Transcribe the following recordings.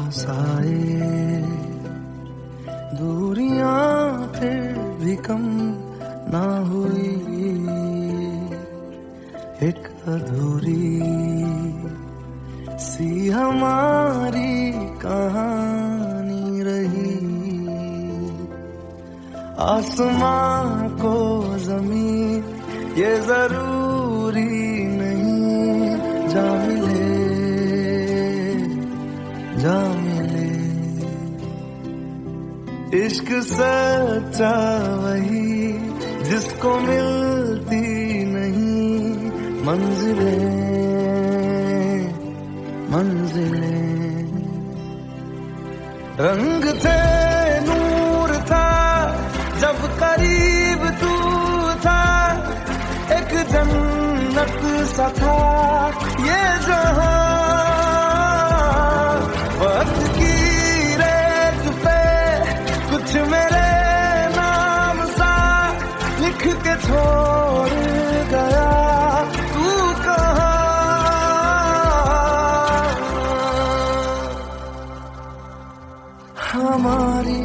पास आए, दूरियां फिर भी कम ना हुई, एक अधूरी सी हमारी कहानी रही। आसमां को जमीन ये जरूरी नहीं, जा मिले जा मिले। इश्क सच्चा वही जिसको मिलती नहीं मंजिलें मंजिलें। रंग थे नूर था जब करीब तू था, एक जन्नत सा था ये जहां। वक्त की रेत पे कुछ मेरे नाम सा लिख के छोड़ गया, तू कहाँ? हमारी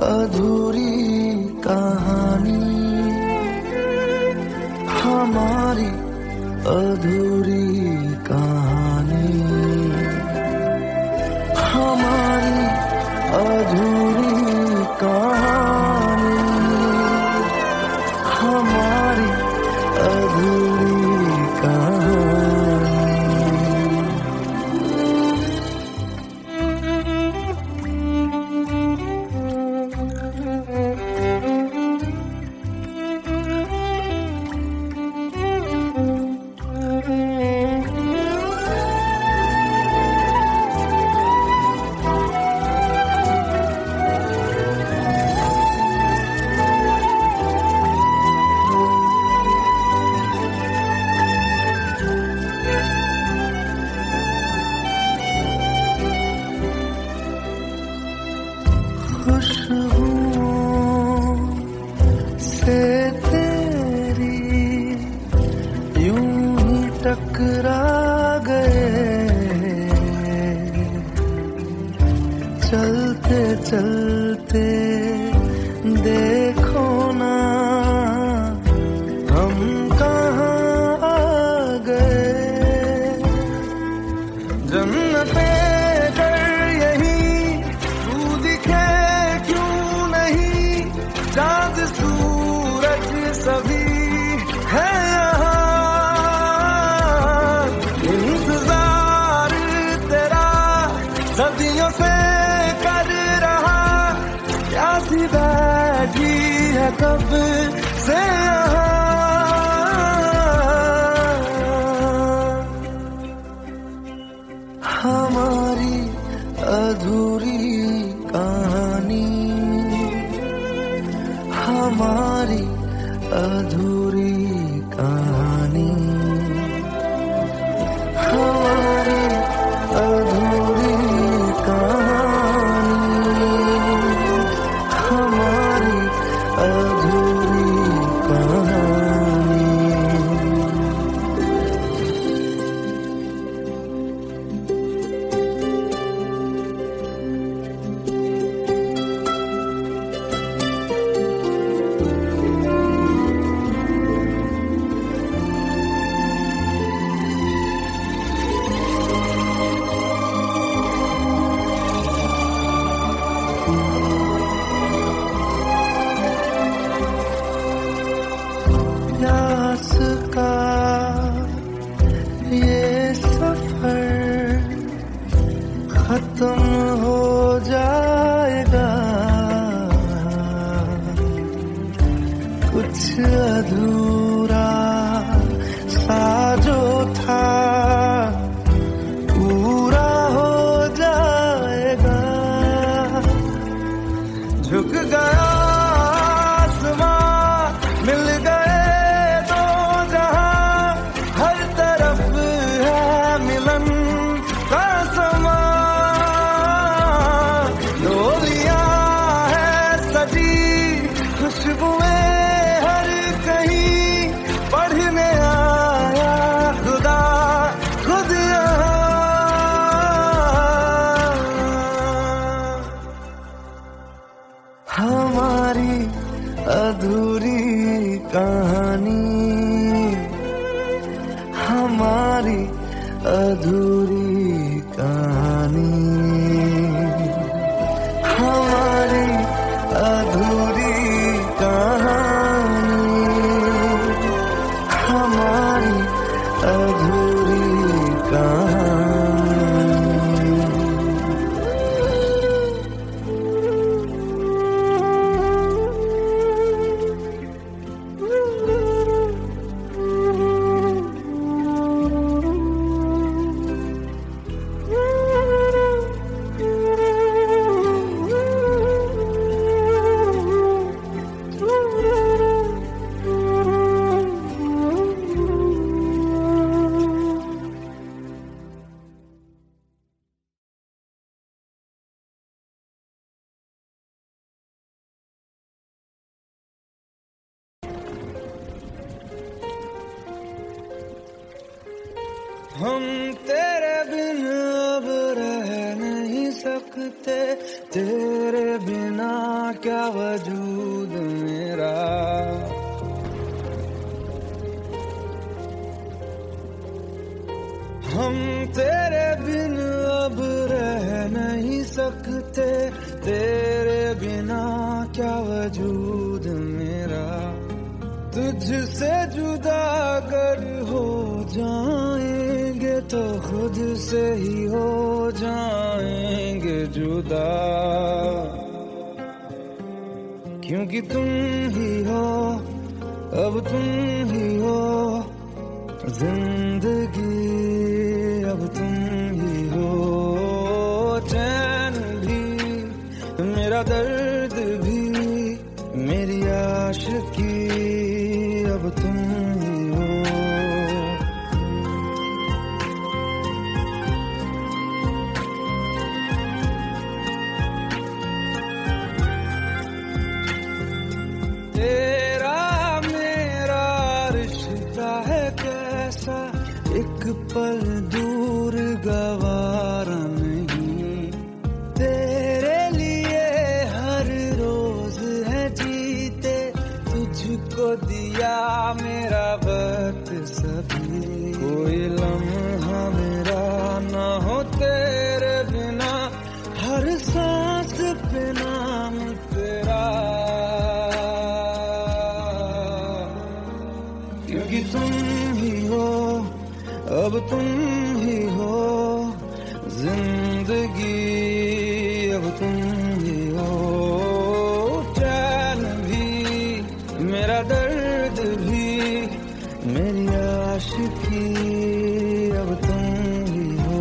अधूरी कहानी, हमारी अधूरी कहानी, हमारी अधूरी कहानी, हमारी अधूरी कहानी। खुशबुओं से तेरी यूं ही टकरा गए, चलते चलते देखो ना हम कहाँ आ गए। जन्नते चाँद सूरज सभी है यहाँ, इंतजार तेरा सदियों से कर रहा, प्यासी बैठी है कब से यहाँ। हमारी अधूरी कहानी, हमारी अधूरी कहानी, हमारी अधूरी कहानी, हमारी अधूरी कहानी। प्यास का ये सफर खत्म हो जाएगा, कुछ अधूरा सा जो था पूरा हो जाएगा। झुक गया आसमां, मिल गए दो जहां, हर तरफ है मिलन का समा। डोलियां है सजी खुशबुएं हर कहीं, पढ़ने आया खुदा अधूरी कहानी, हमारी अधूरी कहानी, हमारी अधूरी कहानी, हमारी अधूरी कहानी। हम तेरे बिन अब रह नहीं सकते, तेरे बिना क्या वजूद मेरा। हम तेरे बिन अब रह नहीं सकते, तेरे बिना क्या वजूद मेरा। तुझसे जुदा अगर हो जाएंगे तो खुद से ही हो जाएंगे जुदा, क्योंकि तुम ही हो, अब तुम ही हो जिंदगी, अब तुम ही हो चैन भी, मेरा दर्द भी, मेरी आशिकी, अब तुम ही हो। तेरा मेरा रिश्ता है कैसा, एक पल दूर गवारा नहीं। तेरे लिए हर रोज है जीते, तुझको दिया मेरा वक्त सभी। कोई लम्हा मेरा ना हो तेरे बिना, हर सांस पे नाम तेरा, क्योंकि तुम ही हो, अब तुम ही हो जिंदगी, अब तुम ही हो चैन भी, मेरा दर्द भी, मेरी आशिकी, अब तुम ही हो,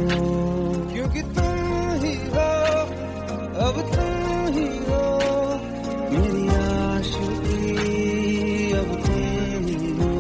क्योंकि तुम ही हो, अब तुम ही हो मेरी आशिकी, अब तुम ही हो।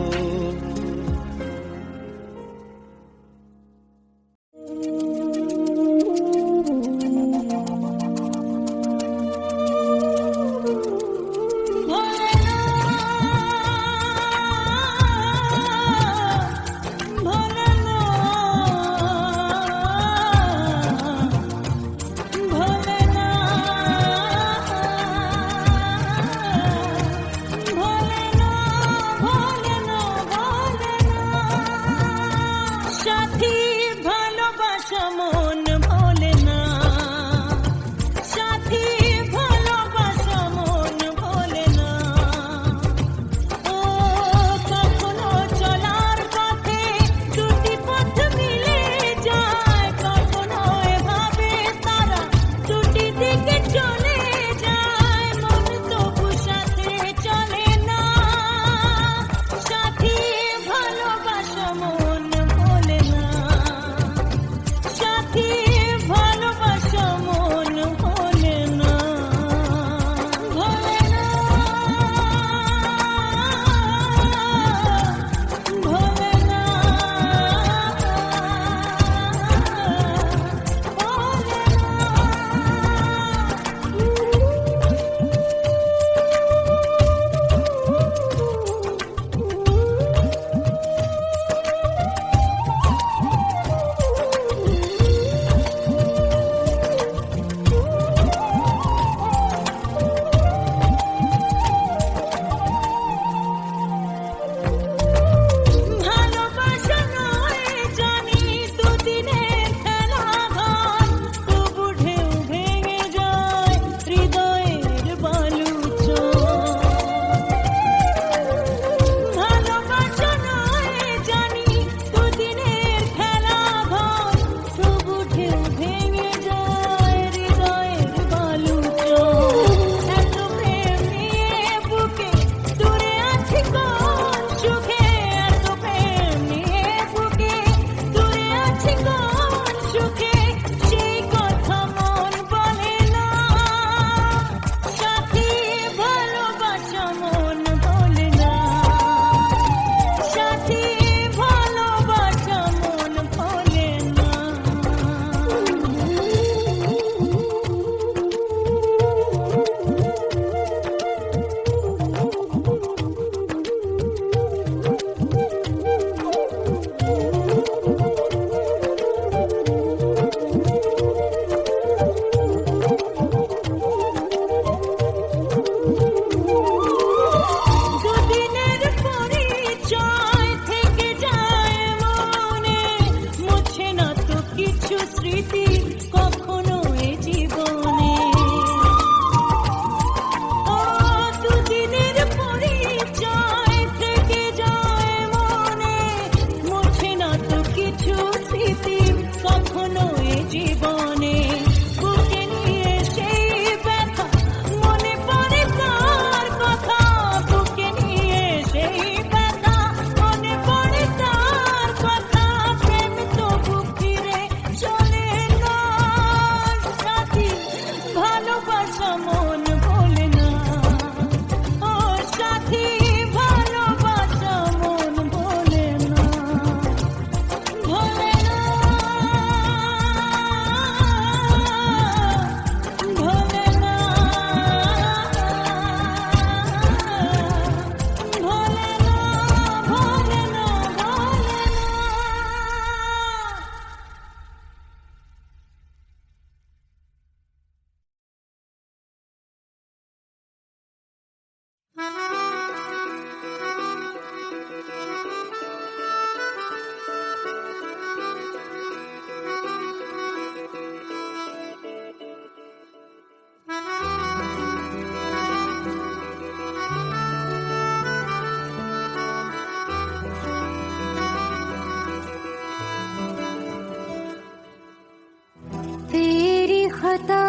खता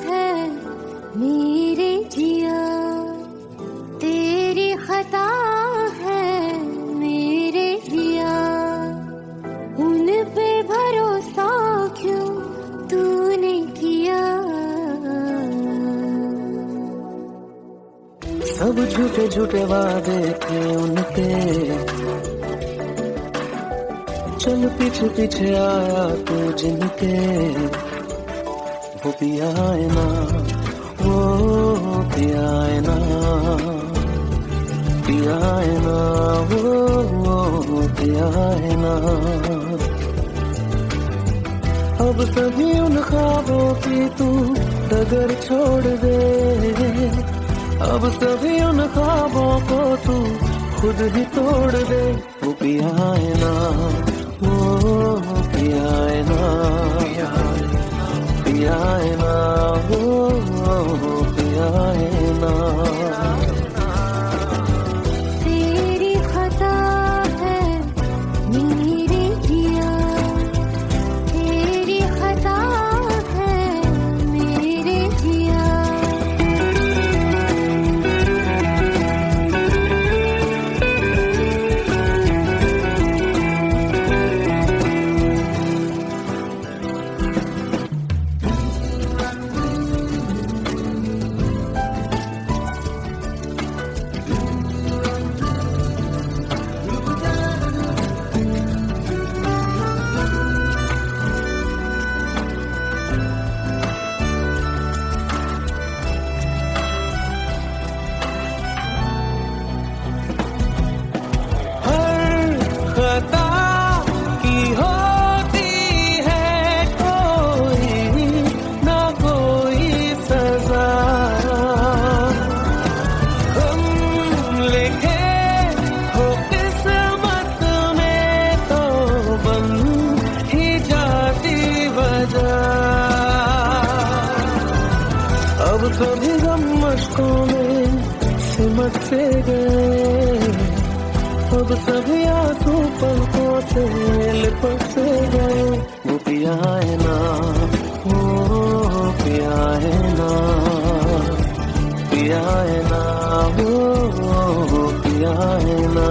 है मेरे जिया, तेरी खता है मेरे जिया, उन पे भरोसा क्यों तूने किया। सब झूठे झूठे वादे थे उनके, चल पीछे पीछे आया तू जिनके, वो पियाए ना, वो पियाए ना, पियाए ना, वो पियाए ना। अब सभी उन ख्वाबों की तू डगर छोड़ दे, अब सभी उन ख्वाबों को तू खुद ही तोड़ दे। वो पियाए ना, वो पियाए ना, पियाए ना, वो पियाए ना। तेरी खता है मेरे जिया, तेरी खता है मेरे जिया। अब सभी गम मशकों में सिमट से गए, अब सभी आंसू पलकों से लिपट से गए। वो पियाए ना, वो पियाए ना, पियाए ना, वो पियाए ना।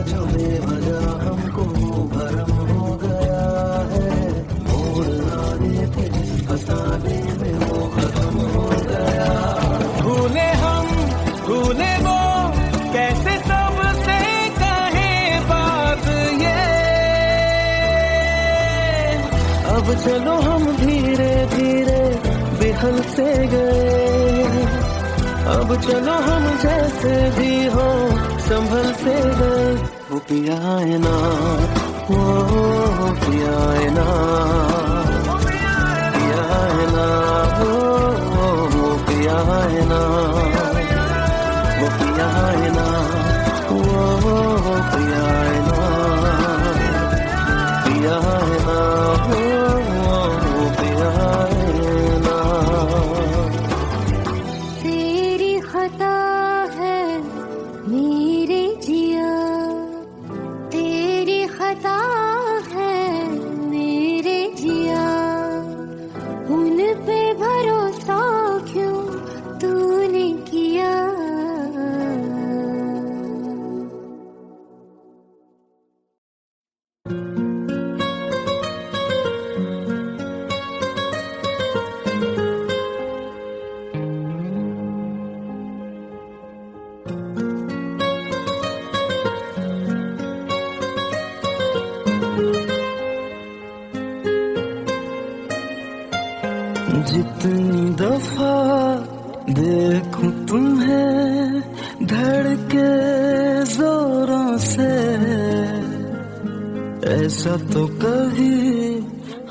जो बेवजह हमको भरम हो गया है, मोड़ लाने थे जिस फसाने में वो खत्म हो गया। भूले हम भूले वो कैसे सबसे कहे बात ये, अब चलो हम धीरे धीरे बिहल से गए, अब चलो हम जैसे भी हो संभल से गए। वो पियाए ना, वो पियाए ना, पियाए ना, वो पियाए ना, वो पियाए ना, वो पियाए ना, पियाए ना, वो पियाए ना। तेरी खता है मेरे जिया, तेरी खता है मेरे जिया, उन पे भरोसा क्यों तूने किया। जितनी दफा देखूं तुम्हें धड़के जोरों से, ऐसा तो कभी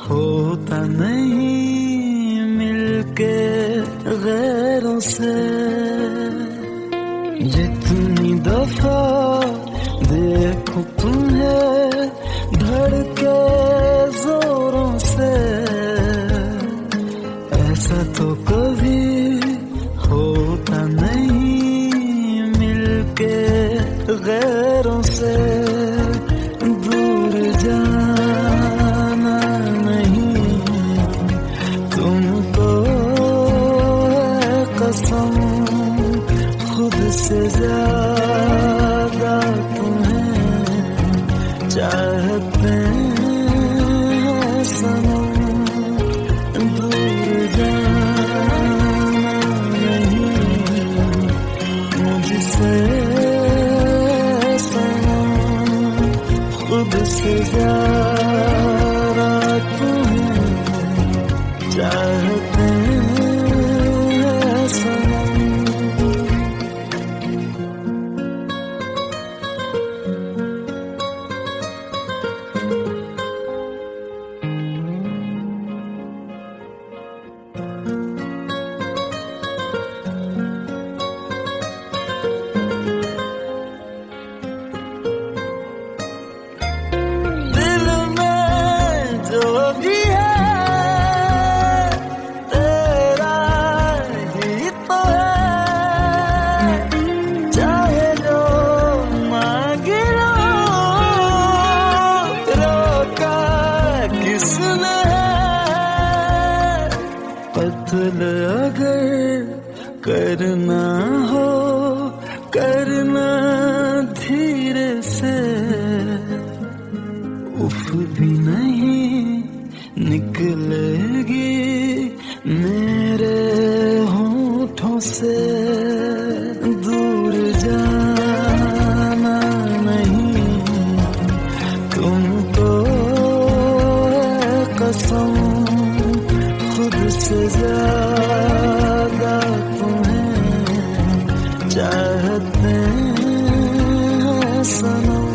होता नहीं मिलके गैरों से। दफा देखूं तुम्हें धड़के जोरों से, ऐसा तो कभी होता नहीं मिलके गैरों से। दूर जाना नहीं तुमको है कसम, खुद से ज्यादा तुम्हें चाहते हैं सनम। दूर जाना नहीं मुझसे सनम, खुद से ज्यादा तुम्हें चाहते हैं सनम। दिल में जो भी है तेरा ही तो है, चाहे जो मांगे लो, रोका किसने है। कत्ल अगर करना हो करना धीरे से, उफ भी नहीं निकलेगी मेरे होठों से। दूर जाना नहीं तुमको है कसम, खुद से ज्यादा तुम्हें चाहते हैं सनम।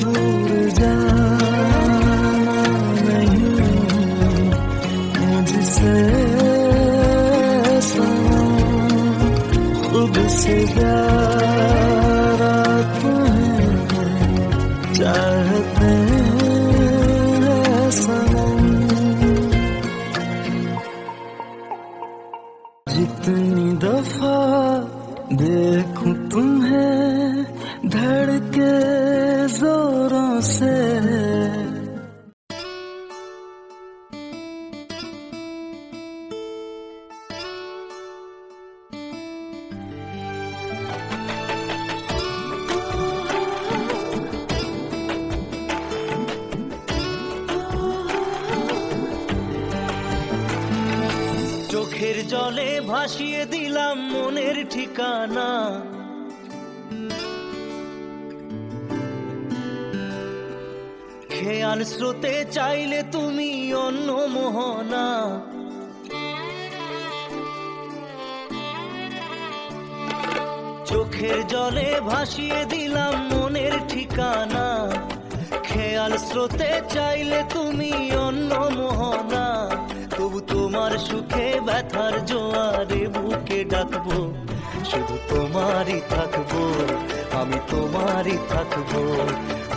दूर जाना नहीं मुझसे सनम, खुद से ज्यादा तुम्हें चाहते हैं सनम। जितनी दफा देखूं तुम्हें धड़के जोरों से, চোখের জলে ভাসিয়ে দিলাম মনের ঠিকানা, খেয়াল স্রোতে চাইলে তুমি অন্য মোহনা। চোখের জলে ভাসিয়ে দিলাম মনের ঠিকানা, খেয়াল স্রোতে চাইলে তুমি অন্য মোহনা। তবু তোমার সুখে ব্যথার জোয়ারে বুকে ডাকবো, শুধু তোমারই থাকবো, আমি তোমারই থাকবো,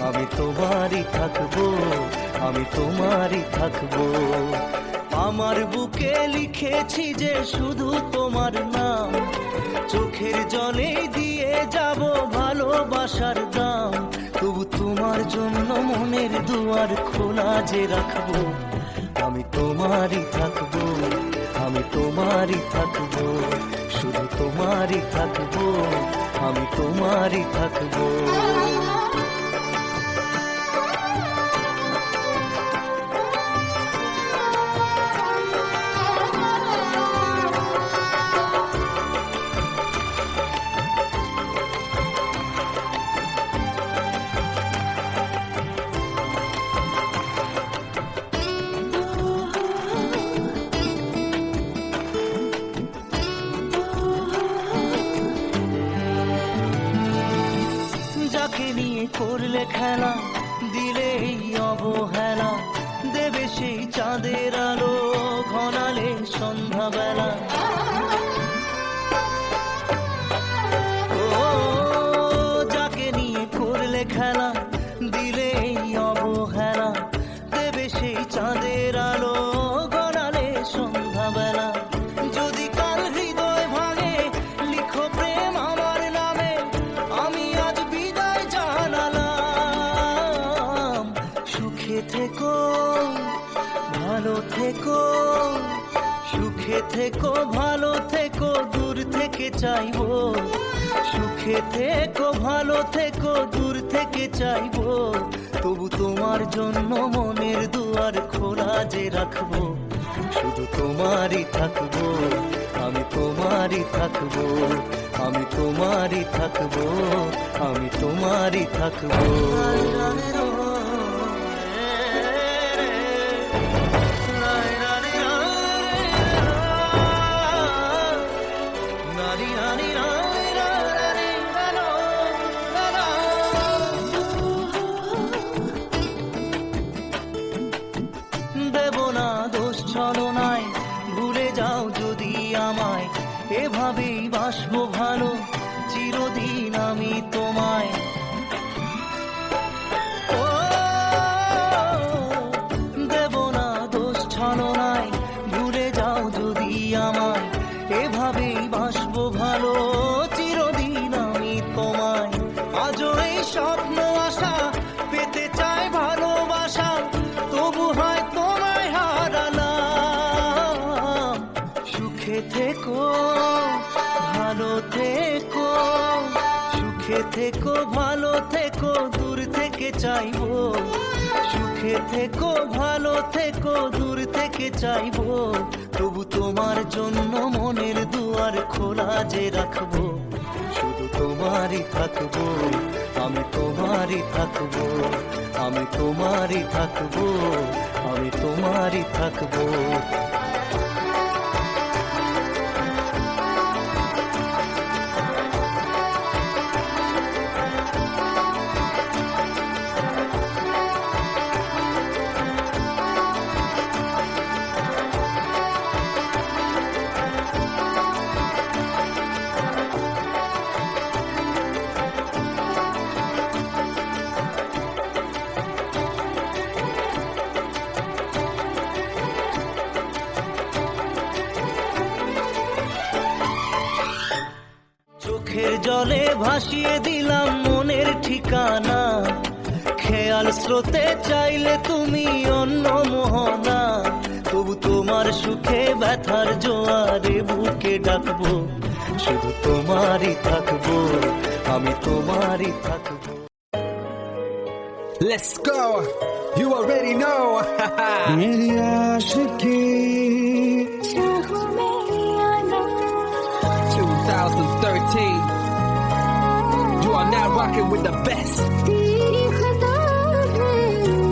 আমি তোমারই থাকবো, আমি তোমারই থাকবো। আমার বুকে লিখেছি যে শুধু তোমার নাম, চোখের জলে দিয়ে যাব ভালোবাসার দাম। তবু তোমার জন্য মনের দুয়ার খোলা যে রাখবো, আমি তোমারই থাকবো, আমি তোমারই থাকবো, শুধু তোমারই থাকবো, আমি তোমারই থাকবো। যাকে নিয়ে করলে খেলা, দিলে এই অবহেলা, দেবে সেই চাঁদের আলো ঘনালে সন্ধ্যাবেলা। ও দিলে এই অবহেলা, দেবে সেই চাঁদের আলো গড়ালে সন্ধ্যাবেলা। যদি কাল হৃদয় ভাঙে লিখো প্রেম আমার নামে, আমি আজ বিদায় জানালাম। সুখে থেকো, ভালো থেকো, সুখে থেকো, ভালো থেকো, দূর থেকে চাইবো। সুখে থেকো, ভালো থেকো, দূর থেকে চাইবো। তবু তোমার জন্য মনের দুয়ার খোলা যে রাখবো। শুধু তোমারই থাকবো, আমি তোমারই থাকবো, আমি তোমারই থাকবো, আমি তোমারই থাকবো। দেব না দোষ ছলনায়, ভুলে যাও যদি আমায়। এভাবেই বাসবো ভালো চিরদিন আমি তোমায়। ও দেব না দোষ ছলনায়, ভুলে যাও যদি আমায়। এভাবেই বাসবো ভালো চিরদিন আমি তোমায়। আজও এই স্বপ্ন আশা পেতে চাই ভালোবাসা, তবু হয় তোমায় হারালাম। সুখে থেকো, ভালো থেকো, সুখে থেকো, ভালো থেকো, দূর থেকে চাইবো। সুখে থেকো, ভালো থেকো, দূর থেকে চাইবো। তবু তোমার জন্য মনের দুয়ার খোলা যে রাখবো। শুধু তোমারই থাকবো, আমি তোমারই থাকবো, আমি তোমারই থাকবো, আমি তোমারই থাকবো। চোখের জলে ভাসিয়ে দিলাম মনের ঠিকানা। খেয়াল স্রোতে চাইলে তুমি অন্য মোহনা। তবু তোমার সুখে ব্যথার জোয়ারে বুকে ডাকবো। শুধু তোমারই থাকবো, আমি তোমারই থাকবো। Let's go, you already know. मेरी आशिकी चाहो मेरी आना, 2013. You are now rocking with the best. तेरी खता है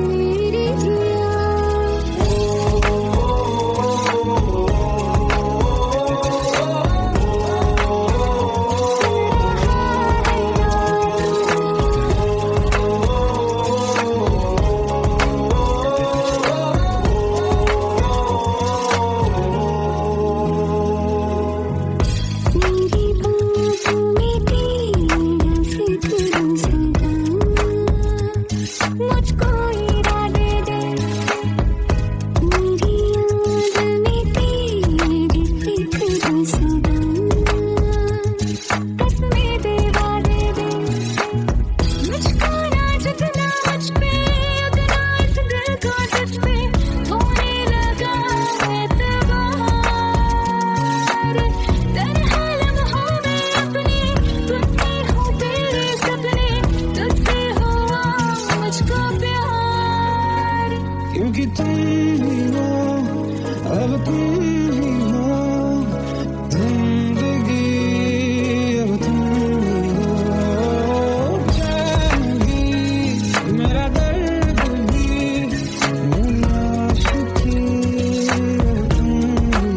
मेरी जिया। मेरी बाहों में तेरा फिक्र सदा, मुझको इरादे दे। मेरी याद में तेरी फिक्र सदा, कसमें दे वादे दे। मुझको ना जितना मुझ पे, उतना इस दिल को तुझ पे होने लगा एतबार। तन्हा लम्हों में अपने टूटे हों तेरे सपने, तुझसे हुआ मुझको प्यार। क्योंकि तुम ही हो, अब तुम ही हो जिंदगी, अब तुम ही हो जान भी, मेरा दर्द भी, मेरी आशिकी, अब तुम ही हो।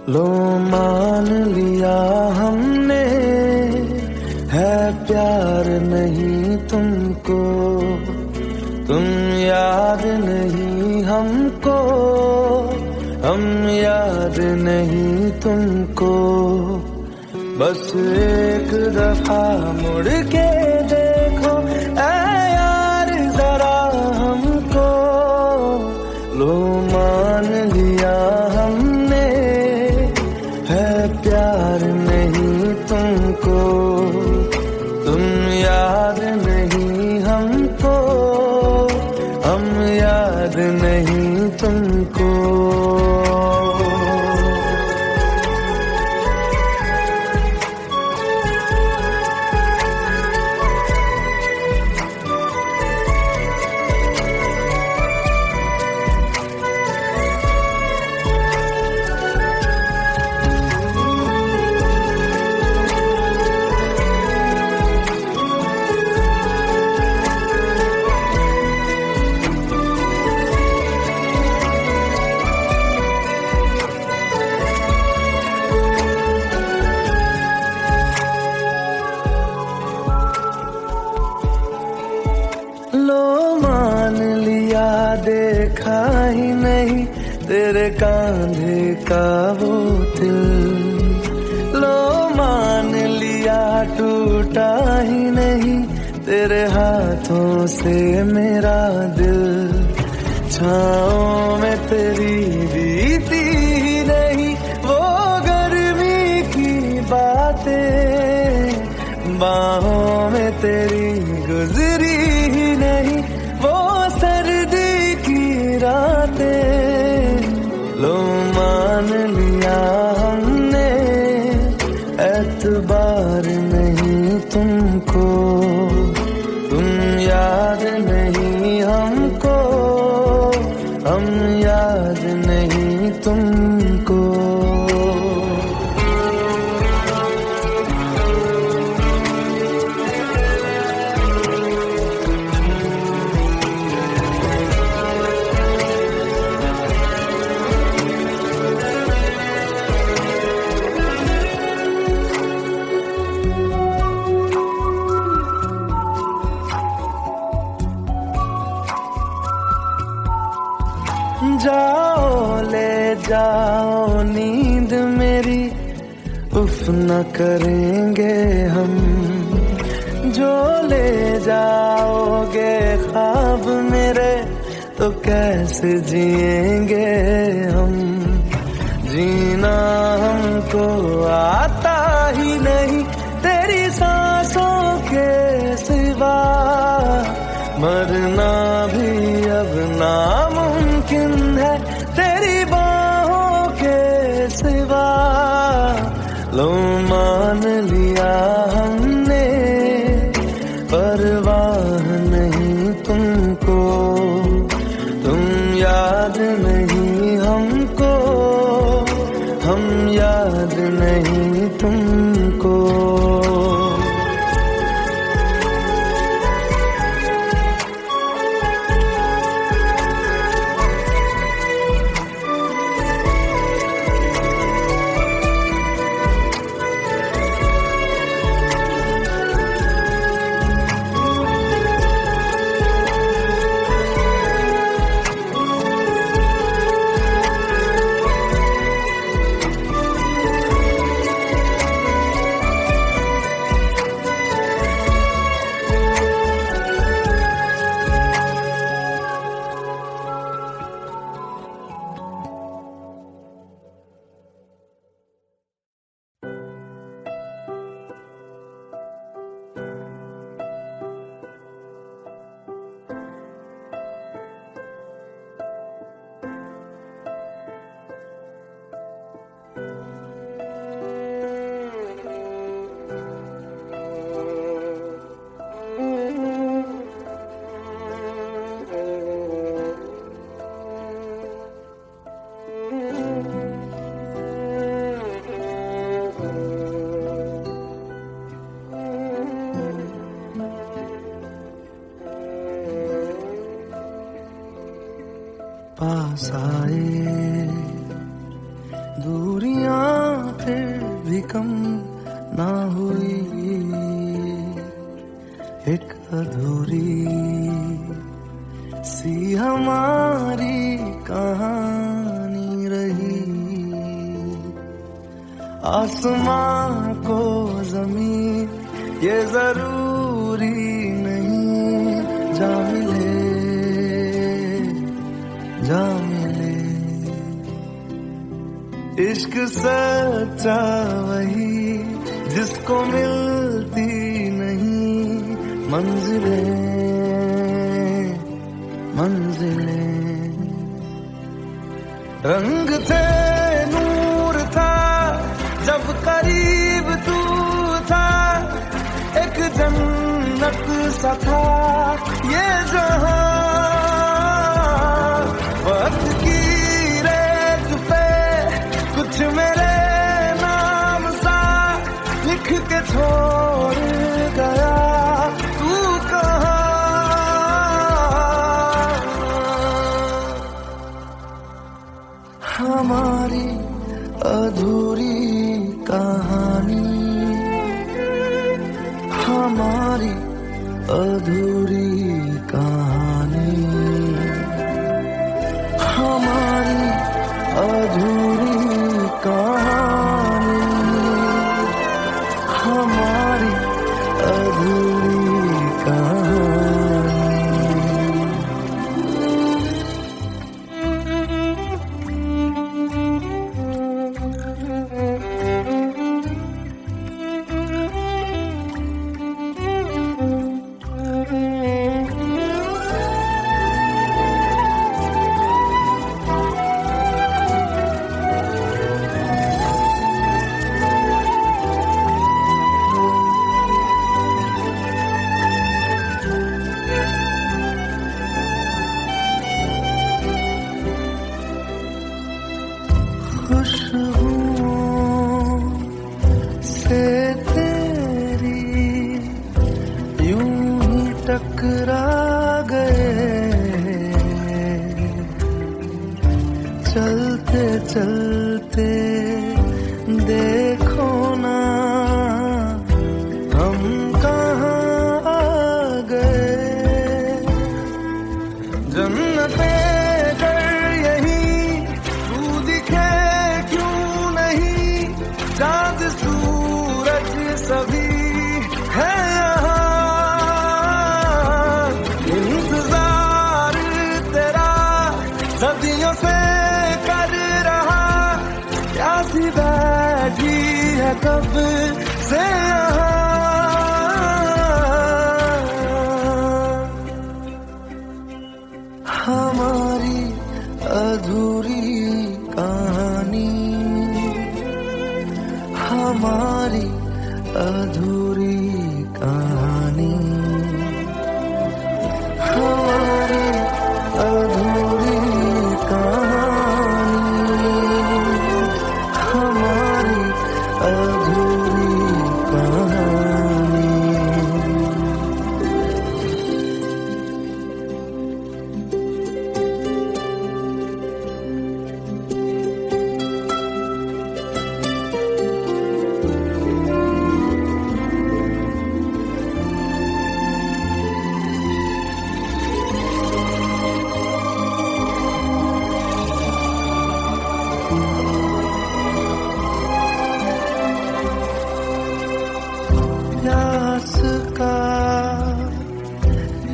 लो मान लिया हमने, है प्यार नहीं तुमको, तुम याद नहीं हमको, हम याद नहीं तुमको। बस एक दफा मुड़ के देखो ऐ यार जरा हमको, लो मान लिया हमने, है प्यार नहीं तुमको, तुम याद नहीं हमको, हम याद नहीं तुमको। लो मान लिया देखा ही नहीं तेरे कांधे का वो दिल, लो मान लिया टूटा ही नहीं तेरे हाथों से मेरा दिल। छाँव में तेरी बीती ही नहीं वो गर्मी की बातें, बाहों में तेरी गुजरी ही नहीं वो सर्दी की रातें। लो मान लिया हमने, एतबार नहीं तुमको, तुम याद नहीं हमको, हम याद नहीं तुमको। जाओ ले जाओ नींद मेरी, उफ न करेंगे हम, जो ले जाओगे ख्वाब मेरे तो कैसे जिएंगे हम। जीना हमको आता ही नहीं तेरी सांसों के सिवा, मरना भी अब नामुमकिन है तेरी बाहों के सिवा। लो मान लिया हमने, परवाह नहीं तुमको, तुम याद नहीं हमको, हम याद नहीं तुमको। दूरियां फिर भी कम ना हुई, एक अधूरी सी हमारी कहानी रही। आसमां को जमीन ये जरूरी नहीं, जा मिले जा मिले। इश्क सच्चा वही जिसको मिलती नहीं मंजिलें मंजिलें। रंग थे नूर था जब करीब तू था, एक जन्नत सा था ये जहां। वक्त की रेत पे कुछ मेरे नाम सा लिख के छोड़ गया तू कहाँ। हमारी अधूरी कहानी, हमारी अधूरी कहानी, हमारी अधूरी कहानी, हमारी अधूरी कहानी। खुशबुओं से तेरी यूं ही टकरा गए, चलते चलते देखो ना हम कहाँ आ गए। जन्नते चाँद सूरज सभी है यहाँ, इंतजार तेरा सदियों से कर रहा, प्यासी बैठी है कब से यहाँ। हमारी अधूरी कहानी, हमारी अधूरी कहानी, हमारी अधूरी कहानी, हमारी अधूरी कहानी। प्यास का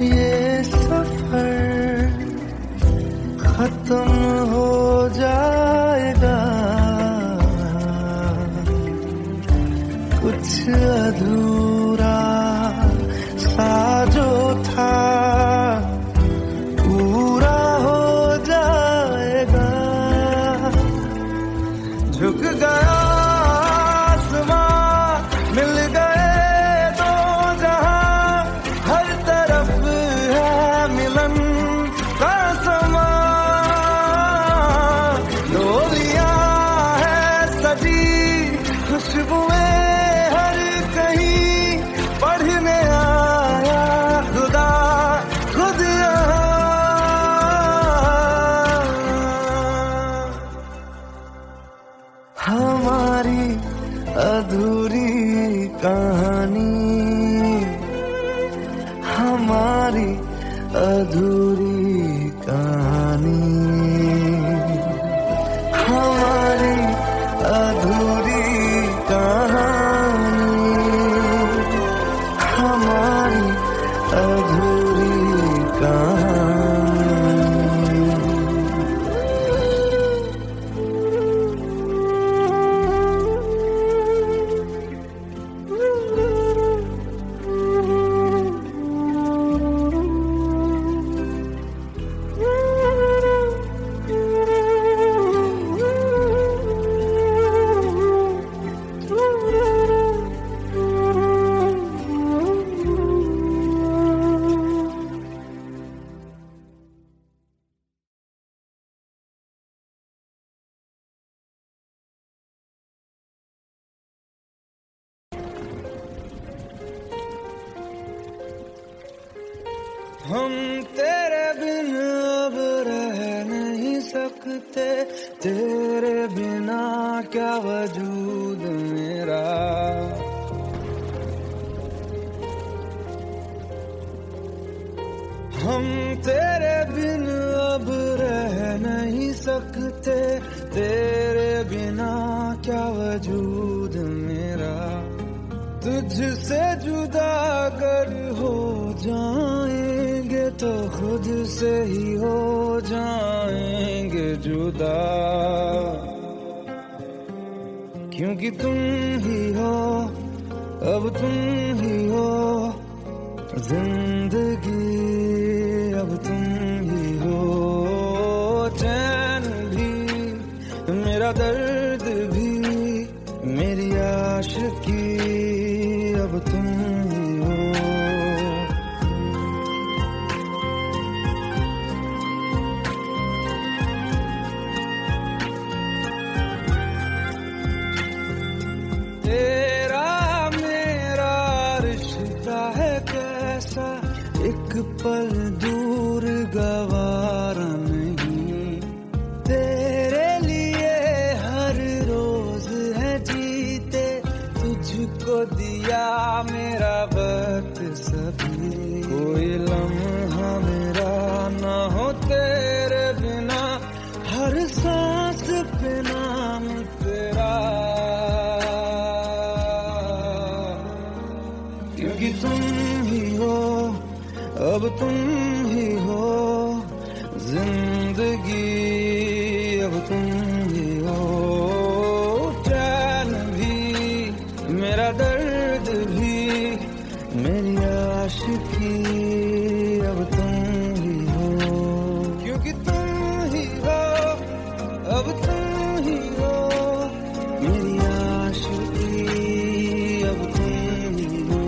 ये सफर खत्म हो जाएगा, कुछ अधूरा सा जो था पूरा हो जाएगा। झुक गया आसमां, मिल गए दो जहां, हर तरफ है मिलन का समा। डोलियां है सजी खुशबुएं हर कहीं, पढ़ने आया खुदा खुद यहाँ। हमारी अधूरी कहानी, हमारी अधूरी कहानी, हमारी अधूरी कहानी, हमारी अधूरी कहानी। हम तेरे बिन अब रह नहीं सकते, तेरे बिना क्या वजूद मेरा। हम तेरे बिन अब रह नहीं सकते, तेरे बिना क्या वजूद मेरा। तुझसे जुदा अगर हो जाएंगे तो खुद से ही हो जाएंगे जुदा, क्योंकि तुम ही हो, अब तुम ही हो जिंदगी, अब तुम ही हो चैन भी, मेरा दर्द भी, मेरी आशिकी, अब तुम ही हो। तेरा मेरा रिश्ता है कैसा, एक पल दूर गवारा नहीं। तेरे लिए हर रोज है जीते, तुझको दिया मेरा वक्त सभी। कोई लम्हा मेरा ना हो तेरे बिना, हर सांस पे नाम तेरा, क्योंकि तुम ही हो, अब तुम ही हो जिंदगी, अब तुम ही हो चैन भी, मेरा दर्द भी, मेरी आशिकी, अब तुम ही हो, क्योंकि तुम ही हो, अब तुम ही हो मेरी आशिकी, अब तुम ही हो।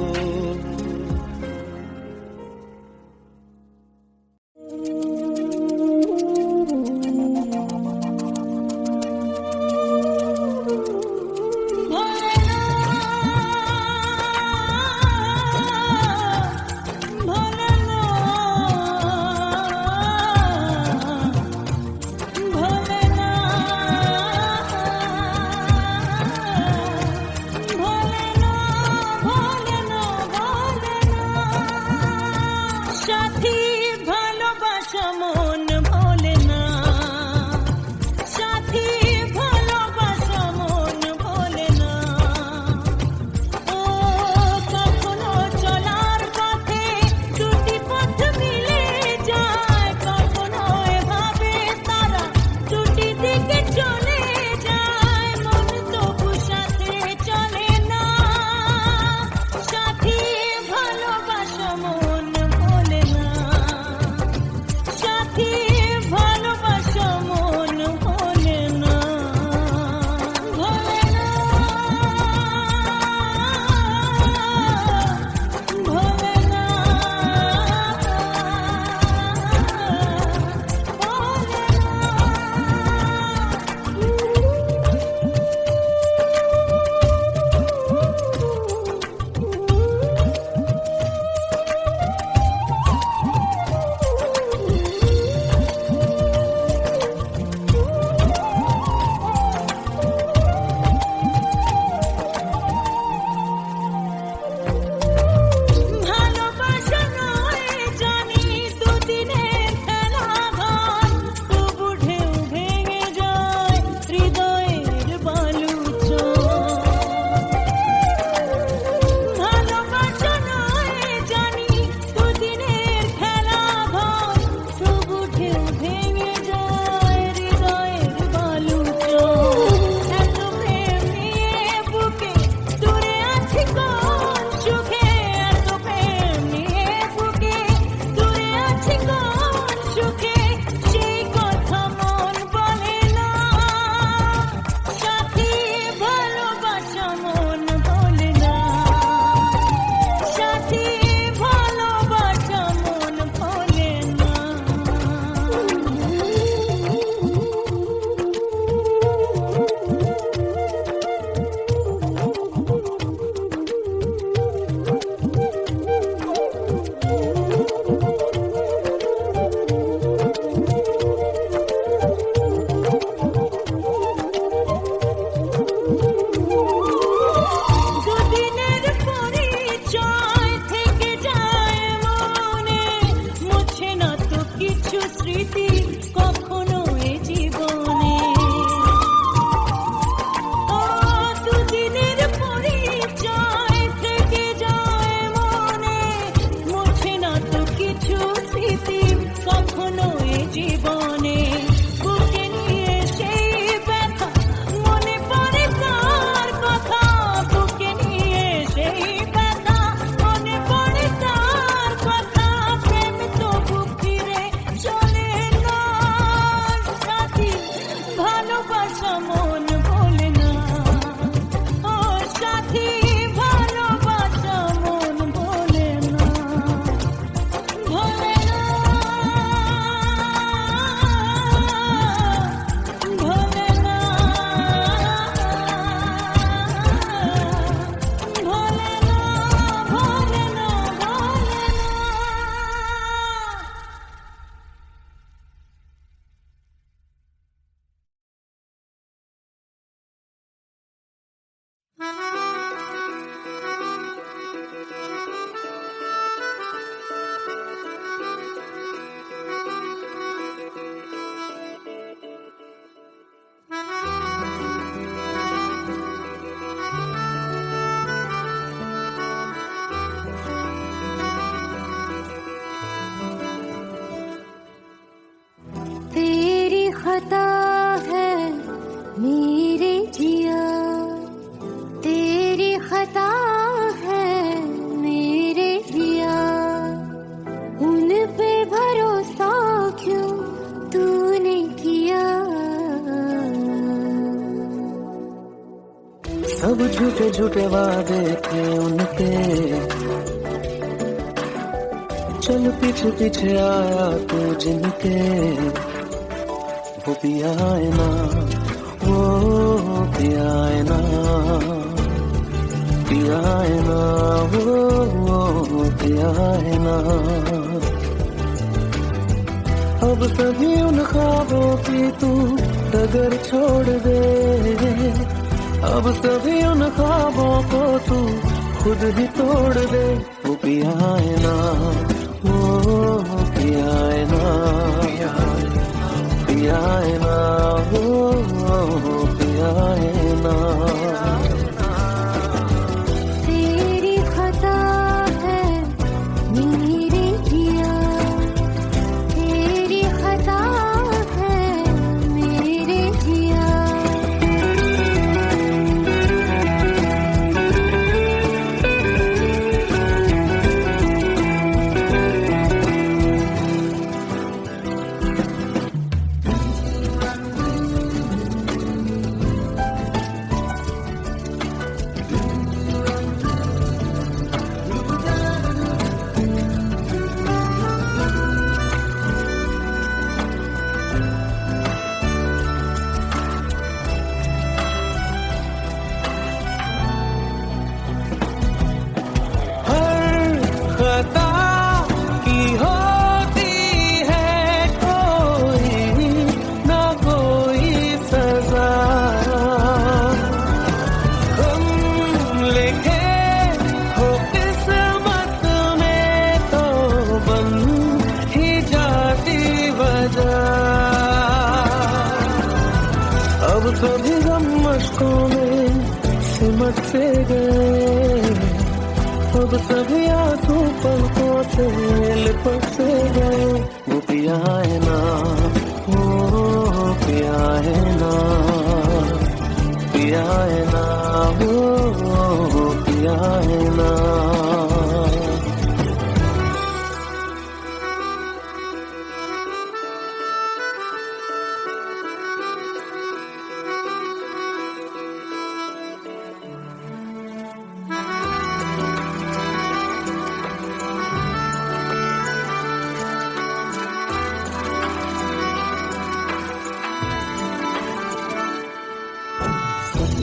खता है मेरे जिया, तेरी खता है मेरे जिया, उन पे भरोसा क्यों तूने किया। सब झूठे झूठे वादे थे उनके, चल पीछे पीछे आया तू जिनके, वो पिया है ना, वो पिया है ना, पिया है ना, वो पिया है ना। अब सभी उन ख्वाबों की तू डगर छोड़ दे, अब सभी उन ख्वाबों को तू खुद ही तोड़ दे। वो पिया है ना, वो पिया है ना, पिया है ना, वो पिया है ना। तेरी खता है मेरे जिया, तेरी खता है मेरे जिया। खता की होती है कोई ना कोई सजा, हम लिखे हो किस्मत में तो बन ही जाती वजह। अब सभी गम मशकों में सिमट से गए, अब सभी आंखों पलकों से लिपट से गए। वो पिया है ना, वो पिया है ना, पिया है ना, वो पिया है ना।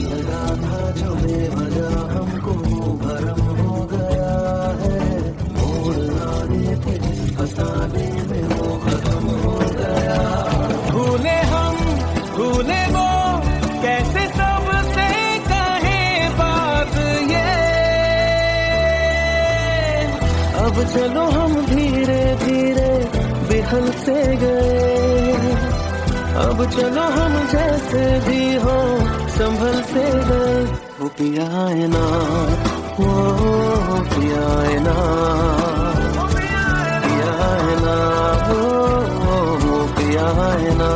लगा था जो बेवजह हमको भरम हो गया है, मोड़ लाने थे जिस फसाने में वो खत्म हो गया। भूले हम भूले वो कैसे सबसे कहे बात ये, अब चलो हम धीरे धीरे बिहल से गए, अब चलो हम जैसे भी हो संभल से गए। वो पिया है ना, वो पिया है ना, पिया है ना, वो पिया है ना।